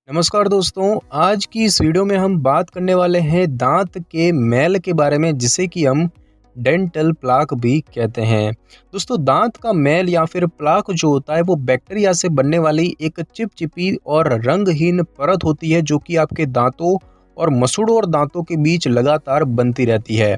नमस्कार दोस्तों, आज की इस वीडियो में हम बात करने वाले हैं दांत के मैल के बारे में, जिसे कि हम डेंटल प्लाक भी कहते हैं। दोस्तों, दांत का मैल या फिर प्लाक जो होता है वो बैक्टीरिया से बनने वाली एक चिपचिपी और रंगहीन परत होती है, जो कि आपके दांतों और मसूड़ों और दांतों के बीच लगातार बनती रहती है।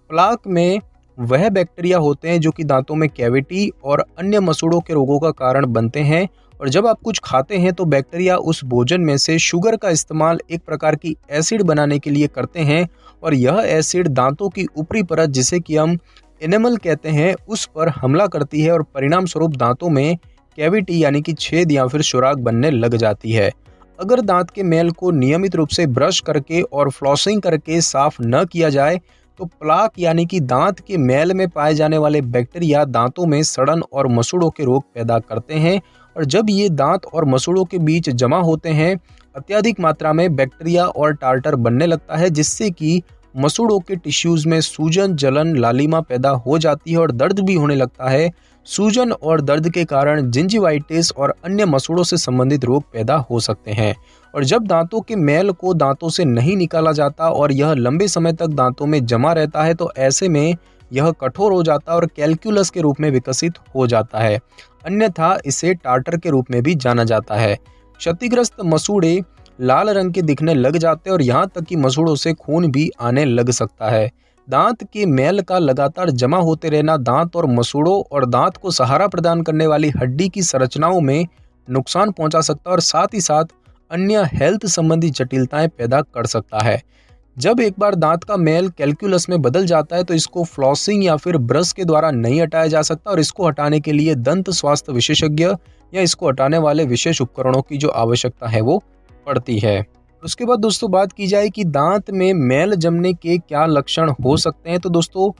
प्लाक में वह बैक्टीरिया होते हैं जो कि दांतों में कैविटी और अन्य मसूड़ों के रोगों का कारण बनते हैं। और जब आप कुछ खाते हैं तो बैक्टीरिया उस भोजन में से शुगर का इस्तेमाल एक प्रकार की एसिड बनाने के लिए करते हैं, और यह एसिड दांतों की ऊपरी परत, जिसे कि हम एनेमल कहते हैं, उस पर हमला करती है और परिणाम स्वरूप दांतों में कैविटी यानी कि छेद या फिर सुराख बनने लग जाती है। अगर दांत के मैल को नियमित रूप से ब्रश करके और फ्लॉसिंग करके साफ न किया जाए तो प्लाक यानी कि दांत के मैल में पाए जाने वाले बैक्टीरिया दांतों में सड़न और मसूड़ों के रोग पैदा करते हैं। और जब ये दांत और मसूड़ों के बीच जमा होते हैं, अत्यधिक मात्रा में बैक्टीरिया और टार्टर बनने लगता है, जिससे कि मसूड़ों के टिश्यूज में सूजन, जलन, लालिमा पैदा हो जाती है और दर्द भी होने लगता है। सूजन और दर्द के कारण जिंजिवाइटिस और अन्य मसूड़ों से संबंधित रोग पैदा हो सकते हैं। और जब दांतों के मैल को दांतों से नहीं निकाला जाता और यह लंबे समय तक दांतों में जमा रहता है, तो ऐसे में यह कठोर हो जाता है और कैलकुलस के रूप में विकसित हो जाता है, अन्यथा इसे टार्टर के रूप में भी जाना जाता है। क्षतिग्रस्त मसूड़े लाल रंग के दिखने लग जाते हैं और यहाँ तक कि मसूड़ों से खून भी आने लग सकता है। दांत के मैल का लगातार जमा होते रहना दांत और मसूड़ों और दांत को सहारा प्रदान करने वाली हड्डी की संरचनाओं में नुकसान पहुंचा सकता है और साथ ही साथ अन्य हेल्थ संबंधी जटिलताएं पैदा कर सकता है। जब एक बार दांत का मैल कैलकुलस में बदल जाता है तो इसको फ्लॉसिंग या फिर ब्रश के द्वारा नहीं हटाया जा सकता, और इसको हटाने के लिए दंत स्वास्थ्य विशेषज्ञ या इसको हटाने वाले विशेष उपकरणों की जो आवश्यकता है वो पड़ती है। उसके बाद दोस्तों बात की जाए कि दांत में मैल जमने के क्या लक्षण हो सकते हैं, तो दोस्तों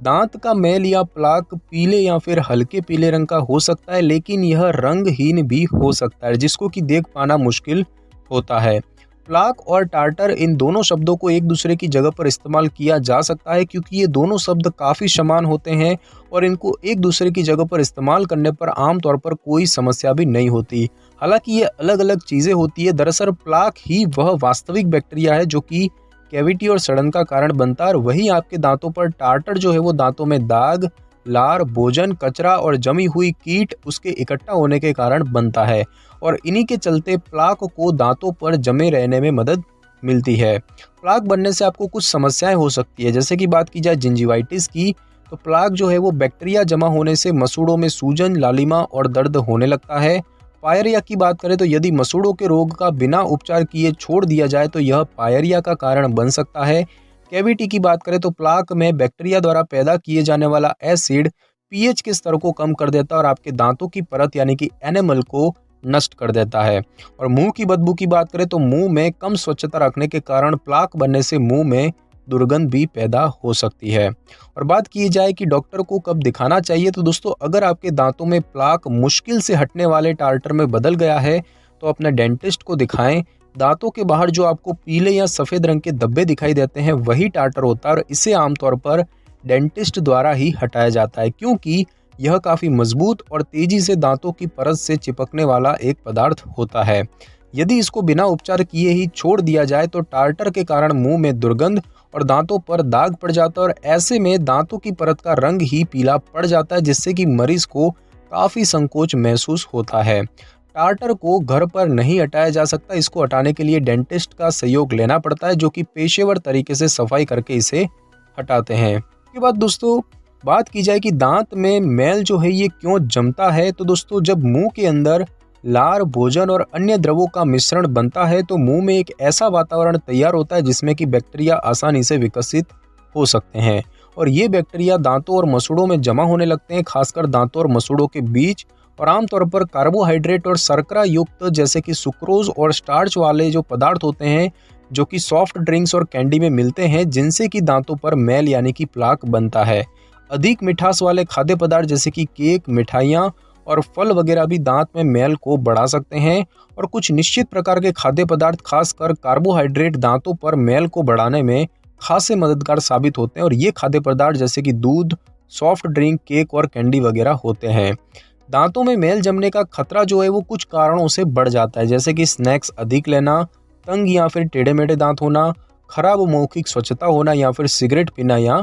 दांत का मैल या प्लाक पीले या फिर हल्के पीले रंग का हो सकता है, लेकिन यह रंगहीन भी हो सकता है, जिसको कि देख पाना मुश्किल होता है। प्लाक और टार्टर, इन दोनों शब्दों को एक दूसरे की जगह पर इस्तेमाल किया जा सकता है, क्योंकि ये दोनों शब्द काफ़ी समान होते हैं और इनको एक दूसरे की जगह पर इस्तेमाल करने पर आमतौर पर कोई समस्या भी नहीं होती। हालांकि ये अलग अलग चीज़ें होती है। दरअसल प्लाक ही वह वास्तविक बैक्टीरिया है जो कि कैविटी और सड़न का कारण बनता है, और वही आपके दांतों पर टार्टर जो है वो दांतों में दाग, लार, भोजन, कचरा और जमी हुई कीट उसके इकट्ठा होने के कारण बनता है, और इन्हीं के चलते प्लाक को दांतों पर जमे रहने में मदद मिलती है। प्लाक बनने से आपको कुछ समस्याएं हो सकती है, जैसे कि बात की जाए जिंजिवाइटिस की, तो प्लाक जो है वो बैक्टीरिया जमा होने से मसूड़ों में सूजन, लालिमा और दर्द होने लगता है। पायरिया की बात करें तो यदि मसूड़ों के रोग का बिना उपचार किए छोड़ दिया जाए तो यह पायरिया का कारण बन सकता है। कैविटी की बात करें तो प्लाक में बैक्टीरिया द्वारा पैदा किए जाने वाला एसिड पीएच के स्तर को कम कर देता है और आपके दांतों की परत यानी कि एनेमल को नष्ट कर देता है। और मुंह की बदबू की बात करें तो मुंह में कम स्वच्छता रखने के कारण प्लाक बनने से मुंह में दुर्गंध भी पैदा हो सकती है। और बात की जाए कि डॉक्टर को कब दिखाना चाहिए, तो दोस्तों अगर आपके दांतों में प्लाक मुश्किल से हटने वाले टार्टर में बदल गया है तो अपने डेंटिस्ट को दिखाएं। दांतों के बाहर जो आपको पीले या सफ़ेद रंग के धब्बे दिखाई देते हैं वही टार्टर होता है, और इसे आमतौर पर डेंटिस्ट द्वारा ही हटाया जाता है, क्योंकि यह काफ़ी मजबूत और तेज़ी से दांतों की परत से चिपकने वाला एक पदार्थ होता है। यदि इसको बिना उपचार किए ही छोड़ दिया जाए तो टार्टर के कारण मुंह में दुर्गंध और दांतों पर दाग पड़ जाता है, और ऐसे में दांतों की परत का रंग ही पीला पड़ जाता है, जिससे कि मरीज को काफ़ी संकोच महसूस होता है। टार्टर को घर पर नहीं हटाया जा सकता, इसको हटाने के लिए डेंटिस्ट का सहयोग लेना पड़ता है, जो कि पेशेवर तरीके से सफाई करके इसे हटाते हैं। इसके बाद दोस्तों बात की जाए कि दांत में मैल जो है ये क्यों जमता है, तो दोस्तों जब मुंह के अंदर लार, भोजन और अन्य द्रवों का मिश्रण बनता है तो मुंह में एक ऐसा वातावरण तैयार होता है जिसमें कि बैक्टीरिया आसानी से विकसित हो सकते हैं, और ये बैक्टीरिया दांतों और मसूड़ों में जमा होने लगते हैं, खासकर दांतों और मसूड़ों के बीच। और आमतौर पर कार्बोहाइड्रेट और शर्करा युक्त जैसे कि सुक्रोज और स्टार्च वाले जो पदार्थ होते हैं, जो कि सॉफ्ट ड्रिंक्स और कैंडी में मिलते हैं, जिनसे कि दांतों पर मैल यानी कि प्लाक बनता है। अधिक मिठास वाले खाद्य पदार्थ जैसे कि केक, मिठाइयाँ और फल वगैरह भी दांत में मैल को बढ़ा सकते हैं, और कुछ निश्चित प्रकार के खाद्य पदार्थ खासकर कार्बोहाइड्रेट दांतों पर मैल को बढ़ाने में खासे मददगार साबित होते हैं, और ये खाद्य पदार्थ जैसे कि दूध, सॉफ्ट ड्रिंक, केक और कैंडी वगैरह होते हैं। दांतों में मैल जमने का खतरा जो है वो कुछ कारणों से बढ़ जाता है, जैसे कि स्नैक्स अधिक लेना, तंग या फिर टेढ़े मेढ़े दांत होना, खराब मौखिक स्वच्छता होना या फिर सिगरेट पीना या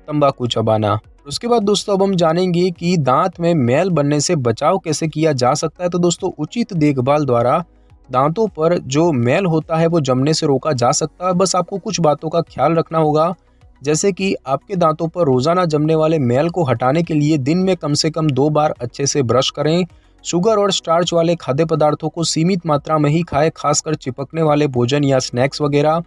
तंबाकू चबाना। उसके बाद दोस्तों अब हम जानेंगे कि दांत में मैल बनने से बचाव कैसे किया जा सकता है। तो दोस्तों उचित देखभाल द्वारा दांतों पर जो मैल होता है वो जमने से रोका जा सकता है। बस आपको कुछ बातों का ख्याल रखना होगा, जैसे कि आपके दांतों पर रोजाना जमने वाले मैल को हटाने के लिए दिन में कम से कम 2 बार अच्छे से ब्रश करें। शुगर और स्टार्च वाले खाद्य पदार्थों को सीमित मात्रा में ही खाएं, खासकर चिपकने वाले भोजन या स्नैक्स वगैरह।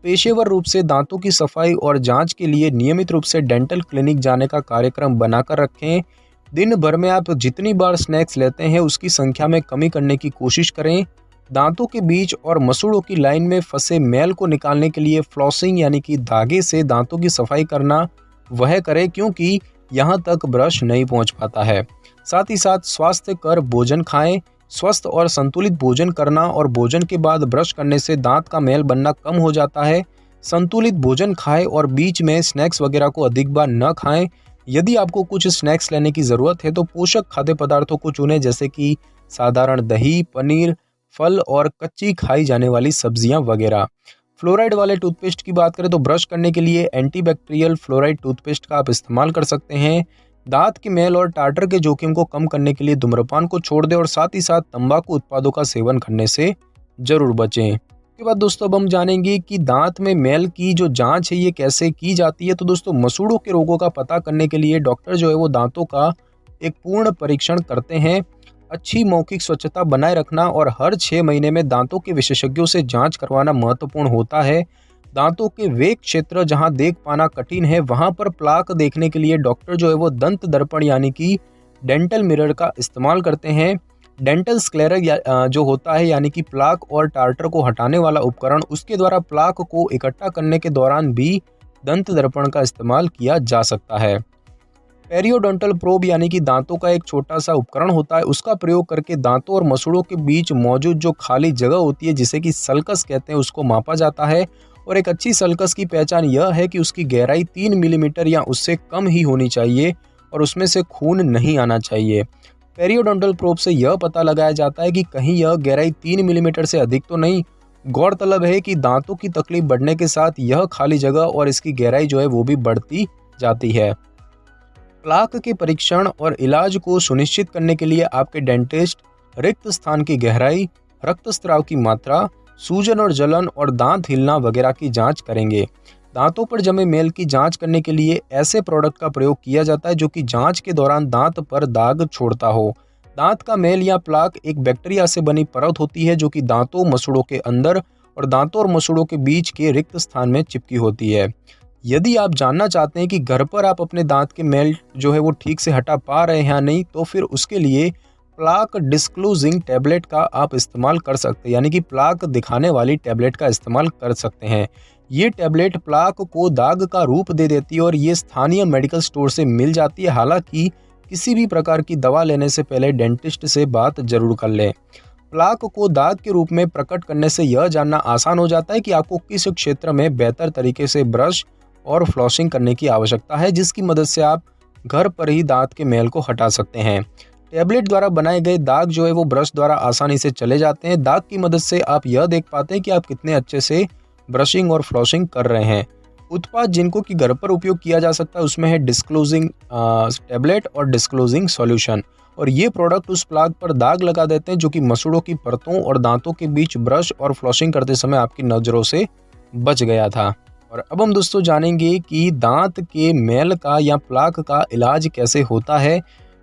पेशेवर रूप से दांतों की सफाई और जांच के लिए नियमित रूप से डेंटल क्लिनिक जाने का कार्यक्रम बनाकर रखें। दिन भर में आप जितनी बार स्नैक्स लेते हैं उसकी संख्या में कमी करने की कोशिश करें। दांतों के बीच और मसूड़ों की लाइन में फंसे मैल को निकालने के लिए फ्लॉसिंग यानी कि धागे से दांतों की सफाई करना वह करें, क्योंकि यहाँ तक ब्रश नहीं पहुँच पाता है। साथ ही साथ स्वास्थ्यकर भोजन खाएं। स्वस्थ और संतुलित भोजन करना और भोजन के बाद ब्रश करने से दांत का मैल बनना कम हो जाता है। संतुलित भोजन खाएं और बीच में स्नैक्स वगैरह को अधिक बार न खाएं। यदि आपको कुछ स्नैक्स लेने की ज़रूरत है तो पोषक खाद्य पदार्थों को चुनें, जैसे कि साधारण दही, पनीर, फल और कच्ची खाई जाने वाली सब्जियां वगैरह। फ्लोराइड वाले टूथपेस्ट की बात करें तो ब्रश करने के लिए एंटीबैक्टीरियल फ्लोराइड टूथपेस्ट का आप इस्तेमाल कर सकते हैं। दांत की मैल और टाटर के जोखिम को कम करने के लिए धूम्रपान को छोड़ दें और साथ ही साथ तंबाकू उत्पादों का सेवन करने से जरूर बचें। इसके बाद दोस्तों अब हम जानेंगे कि दांत में मैल की जो जांच है ये कैसे की जाती है। तो दोस्तों मसूड़ों के रोगों का पता करने के लिए डॉक्टर जो है वो दांतों का एक पूर्ण परीक्षण करते हैं। अच्छी मौखिक स्वच्छता बनाए रखना और हर 6 महीने में दांतों के विशेषज्ञों से जांच करवाना महत्वपूर्ण होता है। दांतों के वे क्षेत्र जहां देख पाना कठिन है वहां पर प्लाक देखने के लिए डॉक्टर जो है वो दंत दर्पण यानी कि डेंटल मिरर का इस्तेमाल करते हैं। डेंटल स्क्लेरर जो होता है यानी कि प्लाक और टार्टर को हटाने वाला उपकरण, उसके द्वारा प्लाक को इकट्ठा करने के दौरान भी दंत दर्पण का इस्तेमाल किया जा सकता है। पेरियोडोंटल प्रोब यानी कि दांतों का एक छोटा सा उपकरण होता है, उसका प्रयोग करके दांतों और मसूड़ों के बीच मौजूद जो खाली जगह होती है जिसे कि सल्कस कहते हैं उसको मापा जाता है। और एक अच्छी सल्कस की पहचान यह है कि उसकी गहराई 3 मिलीमीटर या उससे कम ही होनी चाहिए और उसमें से खून नहीं आना चाहिए। पेरियोडोंटल प्रोब से यह पता लगाया जाता है कि कहीं यह गहराई 3 मिलीमीटर से अधिक तो नहीं। गौरतलब है कि दांतों की तकलीफ बढ़ने के साथ यह खाली जगह और इसकी गहराई जो है वो भी बढ़ती जाती है। प्लाक के परीक्षण और इलाज को सुनिश्चित करने के लिए आपके डेंटिस्ट रिक्त स्थान की गहराई, रक्तस्राव की मात्रा, सूजन और जलन और दांत हिलना वगैरह की जांच करेंगे। दांतों पर जमे मैल की जांच करने के लिए ऐसे प्रोडक्ट का प्रयोग किया जाता है जो कि जांच के दौरान दांत पर दाग छोड़ता हो। दांत का मैल या प्लाक एक बैक्टीरिया से बनी परत होती है जो कि दांतों मसूड़ों के अंदर और दांतों और मसूड़ों के बीच के रिक्त स्थान में चिपकी होती है। यदि आप जानना चाहते हैं कि घर पर आप अपने दांत के मैल जो है वो ठीक से हटा पा रहे हैं या नहीं, तो फिर उसके लिए प्लाक डिस्क्लोजिंग टैबलेट का आप इस्तेमाल कर सकते हैं, यानी कि प्लाक दिखाने वाली टैबलेट का इस्तेमाल कर सकते हैं। ये टैबलेट प्लाक को दाग का रूप दे देती है और ये स्थानीय मेडिकल स्टोर से मिल जाती है। हालांकि किसी भी प्रकार की दवा लेने से पहले डेंटिस्ट से बात जरूर कर लें। प्लाक को दाग के रूप में प्रकट करने से यह जानना आसान हो जाता है कि आपको किस क्षेत्र में बेहतर तरीके से ब्रश और फ्लॉसिंग करने की आवश्यकता है, जिसकी मदद से आप घर पर ही दांत के मैल को हटा सकते हैं। टैबलेट द्वारा बनाए गए दाग जो है वो ब्रश द्वारा आसानी से चले जाते हैं। दाग की मदद से आप यह देख पाते हैं कि आप कितने अच्छे से ब्रशिंग और फ्लॉसिंग कर रहे हैं। उत्पाद जिनको कि घर पर उपयोग किया जा सकता है उसमें है डिस्क्लोजिंग टैबलेट और डिस्क्लोजिंग सॉल्यूशन। और ये प्रोडक्ट उस प्लाक पर दाग लगा देते हैं जो कि मसूड़ों की परतों और दांतों के बीच ब्रश और फ्लॉसिंग करते समय आपकी नज़रों से बच गया था। और अब हम दोस्तों जानेंगे कि दांत के मैल का या प्लाक का इलाज कैसे होता है।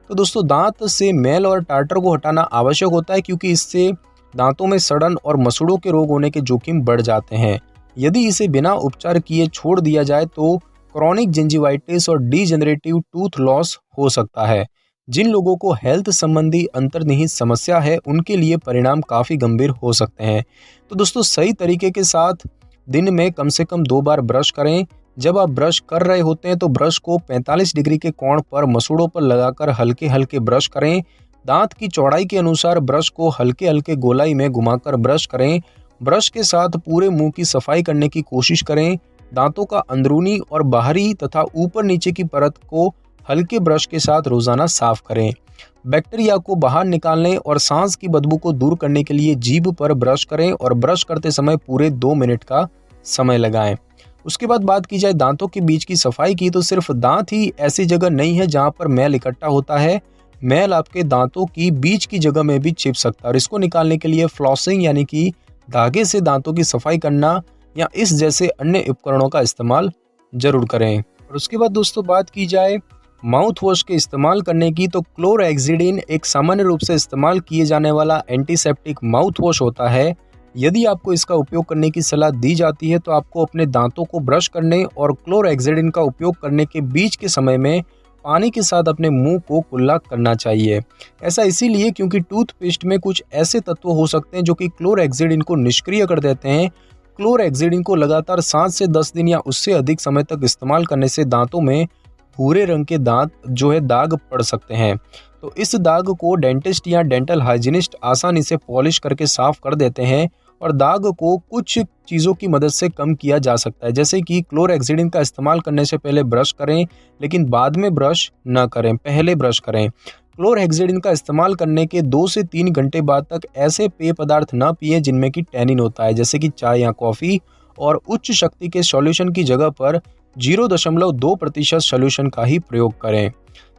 तो दोस्तों दांत से मैल और टार्टर को हटाना आवश्यक होता है, क्योंकि इससे दांतों में सड़न और मसूड़ों के रोग होने के जोखिम बढ़ जाते हैं। यदि इसे बिना उपचार किए छोड़ दिया जाए तो क्रॉनिक जिंजिवाइटिस और डीजेनरेटिव टूथ लॉस हो सकता है। जिन लोगों को हेल्थ संबंधी अंतर्निहित समस्या है उनके लिए परिणाम काफ़ी गंभीर हो सकते हैं। तो दोस्तों सही तरीके के साथ दिन में कम से कम 2 बार ब्रश करें। जब आप ब्रश कर रहे होते हैं तो ब्रश को 45 डिग्री के कोण पर मसूड़ों पर लगाकर हल्के हल्के ब्रश करें। दांत की चौड़ाई के अनुसार ब्रश को हल्के हल्के गोलाई में घुमाकर ब्रश करें। ब्रश के साथ पूरे मुंह की सफाई करने की कोशिश करें। दांतों का अंदरूनी और बाहरी तथा ऊपर नीचे की परत को हल्के ब्रश के साथ रोजाना साफ करें। बैक्टीरिया को बाहर निकालने और सांस की बदबू को दूर करने के लिए जीभ पर ब्रश करें और ब्रश करते समय पूरे 2 मिनट का समय लगाएं। उसके बाद बात की जाए दांतों के बीच की सफाई की, तो सिर्फ दांत ही ऐसी जगह नहीं है जहां पर मैल इकट्ठा होता है। मैल आपके दांतों की बीच की जगह में भी छिप सकता है और इसको निकालने के लिए फ्लॉसिंग यानी कि धागे से दांतों की सफाई करना या इस जैसे अन्य उपकरणों का इस्तेमाल जरूर करें। और उसके बाद दोस्तों बात की जाए माउथ वॉश के इस्तेमाल करने की, तो क्लोरहेक्सिडिन एक सामान्य रूप से इस्तेमाल किए जाने वाला एंटीसेप्टिक माउथ वॉश होता है। यदि आपको इसका उपयोग करने की सलाह दी जाती है तो आपको अपने दांतों को ब्रश करने और क्लोरहेक्सिडिन का उपयोग करने के बीच के समय में पानी के साथ अपने मुंह को कुल्ला करना चाहिए। ऐसा इसीलिए क्योंकि टूथपेस्ट में कुछ ऐसे तत्व हो सकते हैं जो कि क्लोरहेक्सिडिन को निष्क्रिय कर देते हैं। क्लोरहेक्सिडिन को लगातार 7 से 10 दिन या उससे अधिक समय तक इस्तेमाल करने से दांतों में भूरे रंग के दाग पड़ सकते हैं। तो इस दाग को डेंटिस्ट या डेंटल हाइजीनिस्ट आसानी से पॉलिश करके साफ कर देते हैं और दाग को कुछ चीज़ों की मदद से कम किया जा सकता है, जैसे कि क्लोरहेक्सिडिन का इस्तेमाल करने से पहले ब्रश करें, लेकिन बाद में ब्रश न करें, पहले ब्रश करें। क्लोरहेक्सिडिन का इस्तेमाल करने के 2 से 3 घंटे बाद तक ऐसे पेय पदार्थ न पिएं जिनमें कि टैनिन होता है, जैसे कि चाय या कॉफ़ी, और उच्च शक्ति के सॉल्यूशन की जगह पर 0.2% सॉल्यूशन का ही प्रयोग करें।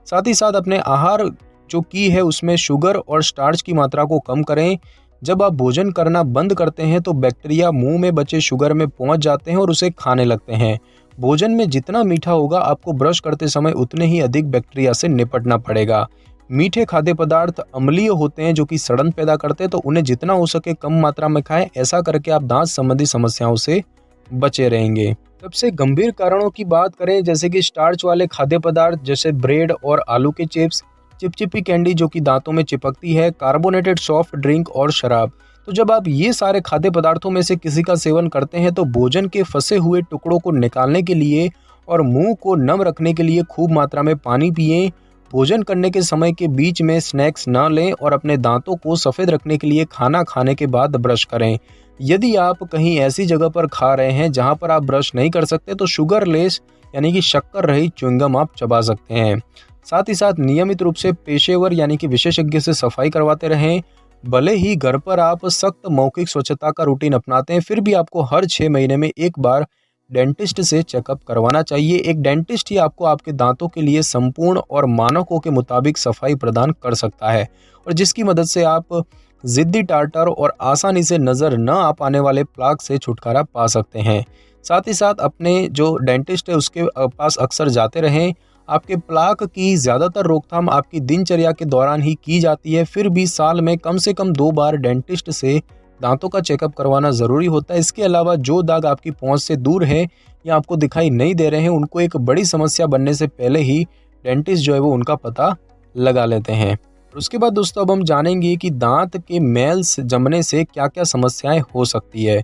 साथ ही साथ अपने आहार जो की है उसमें शुगर और स्टार्च की मात्रा को कम करें। जब आप भोजन करना बंद करते हैं तो बैक्टीरिया मुंह में बचे शुगर में पहुंच जाते हैं और उसे खाने लगते हैं। भोजन में जितना मीठा होगा आपको ब्रश करते समय उतने ही अधिक बैक्टीरिया से निपटना पड़ेगा। मीठे खाद्य पदार्थ अम्लीय होते हैं जो कि सड़न पैदा करते हैं, तो उन्हें जितना हो सके कम मात्रा में खाएं। ऐसा करके आप दांत संबंधी समस्याओं से बचे रहेंगे। सबसे गंभीर कारणों की बात करें, जैसे कि स्टार्च वाले खाद्य पदार्थ जैसे ब्रेड और आलू के चिप्स, चिपचिपी कैंडी जो कि दांतों में चिपकती है, कार्बोनेटेड सॉफ्ट ड्रिंक और शराब। तो जब आप ये सारे खाद्य पदार्थों में से किसी का सेवन करते हैं तो भोजन के फंसे हुए टुकड़ों को निकालने के लिए और मुंह को नम रखने के लिए खूब मात्रा में पानी पिएं। भोजन करने के समय के बीच में स्नैक्स ना लें और अपने दांतों को सफ़ेद रखने के लिए खाना खाने के बाद ब्रश करें। यदि आप कहीं ऐसी जगह पर खा रहे हैं जहां पर आप ब्रश नहीं कर सकते तो शुगर लेस यानी कि शक्कर रहित च्युइंगम आप चबा सकते हैं। साथ ही साथ नियमित रूप से पेशेवर यानी कि विशेषज्ञ से सफाई करवाते रहें। भले ही घर पर आप सख्त मौखिक स्वच्छता का रूटीन अपनाते हैं, फिर भी आपको हर 6 महीने में एक बार डेंटिस्ट से चेकअप करवाना चाहिए। एक डेंटिस्ट ही आपको आपके दांतों के लिए संपूर्ण और मानकों के मुताबिक सफाई प्रदान कर सकता है और जिसकी मदद से आप जिद्दी टार्टर और आसानी से नज़र न आ पाने वाले प्लाक से छुटकारा पा सकते हैं। साथ ही साथ अपने जो डेंटिस्ट है उसके पास अक्सर जाते रहें। आपके प्लाक की ज़्यादातर रोकथाम आपकी दिनचर्या के दौरान ही की जाती है, फिर भी साल में कम से कम 2 बार डेंटिस्ट से दांतों का चेकअप करवाना ज़रूरी होता है। इसके अलावा जो दाग आपकी पहुंच से दूर है या आपको दिखाई नहीं दे रहे हैं, उनको एक बड़ी समस्या बनने से पहले ही डेंटिस्ट जो है वो उनका पता लगा लेते हैं। उसके बाद दोस्तों अब हम जानेंगे कि दांत के मैल जमने से क्या क्या समस्याएं हो सकती है।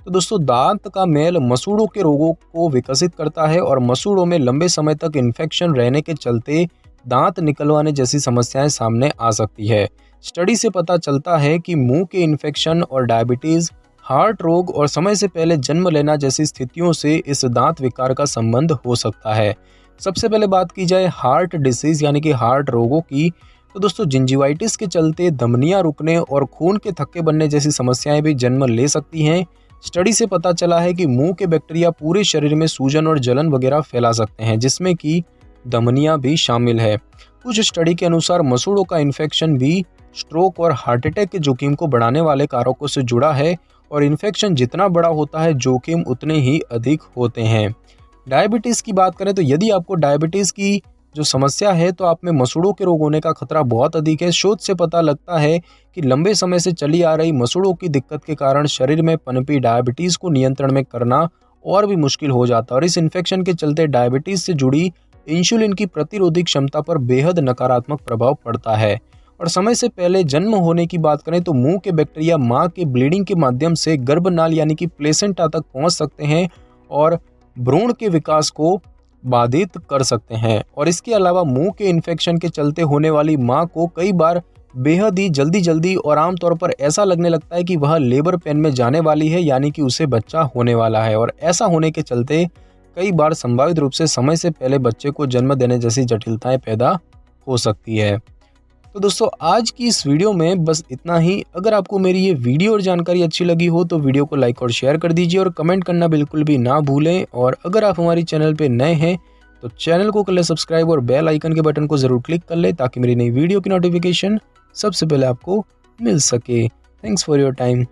तो दोस्तों दांत का मैल मसूड़ों के रोगों को विकसित करता है और मसूड़ों में लंबे समय तक इन्फेक्शन रहने के चलते दांत निकलवाने जैसी समस्याएं सामने आ सकती है। स्टडी से पता चलता है कि मुंह के इन्फेक्शन और डायबिटीज़, हार्ट रोग और समय से पहले जन्म लेना जैसी स्थितियों से इस दांत विकार का संबंध हो सकता है। सबसे पहले बात की जाए हार्ट डिसीज़ यानी कि हार्ट रोगों की, तो दोस्तों जिंजिवाइटिस के चलते धमनियां रुकने और खून के थक्के बनने जैसी समस्याएं भी जन्म ले सकती हैं। स्टडी से पता चला है कि मुंह के बैक्टीरिया पूरे शरीर में सूजन और जलन वगैरह फैला सकते हैं, जिसमें कि धमनियां भी शामिल है। कुछ स्टडी के अनुसार मसूड़ों का इन्फेक्शन भी स्ट्रोक और हार्ट अटैक के जोखिम को बढ़ाने वाले कारकों से जुड़ा है और इन्फेक्शन जितना बड़ा होता है जोखिम उतने ही अधिक होते हैं। डायबिटीज़ की बात करें तो यदि आपको डायबिटीज़ की जो समस्या है तो आप में मसूड़ों के रोग होने का खतरा बहुत अधिक है। शोध से पता लगता है कि लंबे समय से चली आ रही मसूड़ों की दिक्कत के कारण शरीर में पनपी डायबिटीज़ को नियंत्रण में करना और भी मुश्किल हो जाता है और इस इन्फेक्शन के चलते डायबिटीज़ से जुड़ी इंसुलिन की प्रतिरोधी क्षमता पर बेहद नकारात्मक प्रभाव पड़ता है। और समय से पहले जन्म होने की बात करें तो मुंह के बैक्टीरिया मां के ब्लीडिंग के माध्यम से गर्भनाल यानी कि प्लेसेंटा तक पहुंच सकते हैं और भ्रूण के विकास को बाधित कर सकते हैं। और इसके अलावा मुंह के इन्फेक्शन के चलते होने वाली मां को कई बार बेहद ही जल्दी और आमतौर पर ऐसा लगने लगता है कि वह लेबर पेन में जाने वाली है, यानी कि उसे बच्चा होने वाला है। और ऐसा होने के चलते कई बार संभावित रूप से समय से पहले बच्चे को जन्म देने जैसी जटिलताएं पैदा हो सकती है। तो दोस्तों आज की इस वीडियो में बस इतना ही। अगर आपको मेरी ये वीडियो और जानकारी अच्छी लगी हो तो वीडियो को लाइक और शेयर कर दीजिए और कमेंट करना बिल्कुल भी ना भूलें। और अगर आप हमारी चैनल पे नए हैं तो चैनल को कर ले सब्सक्राइब और बेल आइकन के बटन को ज़रूर क्लिक कर ले ताकि मेरी नई वीडियो की नोटिफिकेशन सबसे पहले आपको मिल सके। Thanks for your time.